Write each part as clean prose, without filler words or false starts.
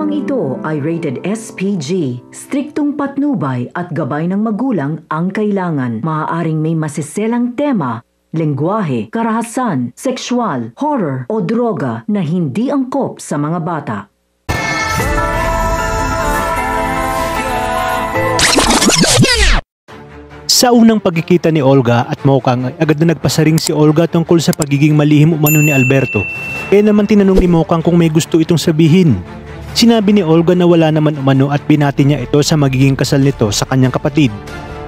Programang ito ay rated SPG. Striktong patnubay at gabay ng magulang ang kailangan. Maaaring may masiselang tema, lengguwahe, karahasan, sexual, horror o droga na hindi angkop sa mga bata. Sa unang pagkikita ni Olga at Mokang, agad na nagpasaring si Olga tungkol sa pagiging malihim umano ni Alberto. Kaya naman tinanong ni Mokang kung may gusto itong sabihin. Sinabi ni Olga na wala naman umano at binati niya ito sa magiging kasal nito sa kanyang kapatid.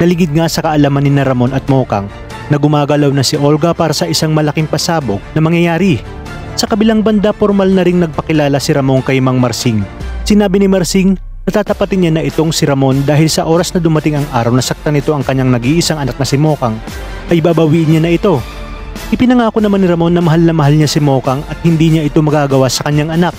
Naligid nga sa kaalaman ni Ramon at Mokang na gumagalaw na si Olga para sa isang malaking pasabog na mangyayari. Sa kabilang banda, formal na ring nagpakilala si Ramon kay Mang Marsing. Sinabi ni Marsing, natatapatin niya na itong si Ramon dahil sa oras na dumating ang araw na saktan nito ang kanyang nag-iisang anak na si Mokang, ay babawiin niya na ito. Ipinangako naman ni Ramon na mahal niya si Mokang at hindi niya ito magagawa sa kanyang anak.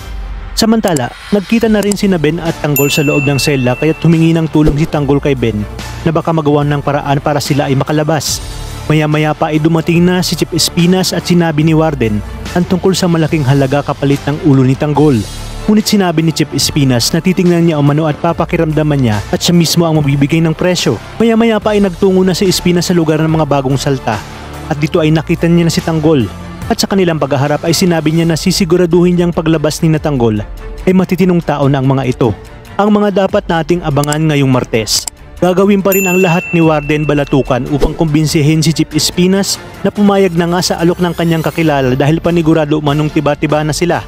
Samantala, nagkita na rin sina Ben at Tanggol sa loob ng selda kaya't humingi ng tulong si Tanggol kay Ben na baka magawa ng paraan para sila ay makalabas. Maya-maya pa ay dumating na si Chief Espinas at sinabi ni Warden ang tungkol sa malaking halaga kapalit ng ulo ni Tanggol. Ngunit sinabi ni Chief Espinas na titingnan niya umano at papakiramdaman niya at siya mismo ang magbibigay ng presyo. Maya-maya pa ay nagtungo na si Espinas sa lugar ng mga bagong salta at dito ay nakita niya na si Tanggol. At sa kanilang paghaharap ay sinabi niya na sisiguraduhin niyang paglabas ni Tanggol ay matitinong tao na ang mga ito. Ang mga dapat nating abangan ngayong Martes. Gagawin pa rin ang lahat ni Warden Balatukan upang kumbinsihin si Chief Espinas na pumayag na nga sa alok ng kanyang kakilala dahil panigurado umanong tiba-tiba na sila.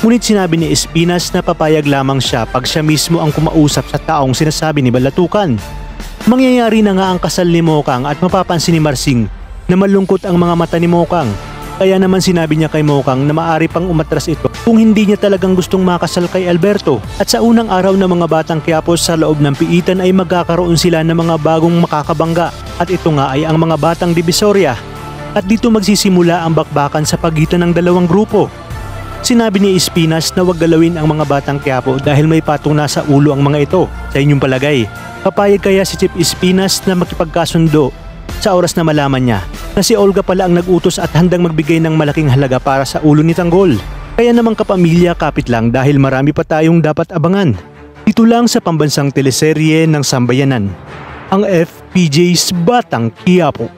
Ngunit sinabi ni Espinas na papayag lamang siya pag siya mismo ang kumausap sa taong sinasabi ni Balatukan. Mangyayari na nga ang kasal ni Mokang at mapapansin ni Marsing na malungkot ang mga mata ni Mokang. Kaya naman sinabi niya kay Mokang na maaari pang umatras ito kung hindi niya talagang gustong makasal kay Alberto. At sa unang araw ng mga batang Quiapo sa loob ng piitan ay magkakaroon sila ng mga bagong makakabangga at ito nga ay ang mga batang Divisoria. At dito magsisimula ang bakbakan sa pagitan ng dalawang grupo. Sinabi ni Espinas na huwag galawin ang mga batang Quiapo dahil may patong nasa ulo ang mga ito. Sa inyong palagay, papayag kaya si Chief Espinas na makipagkasundo sa oras na malaman niya na si Olga pala ang nag-utos at handang magbigay ng malaking halaga para sa ulo ni Tanggol? Kaya naman kapamilya, kapit lang dahil marami pa tayong dapat abangan. Dito lang sa pambansang teleserye ng Sambayanan, ang FPJ's Batang Quiapo.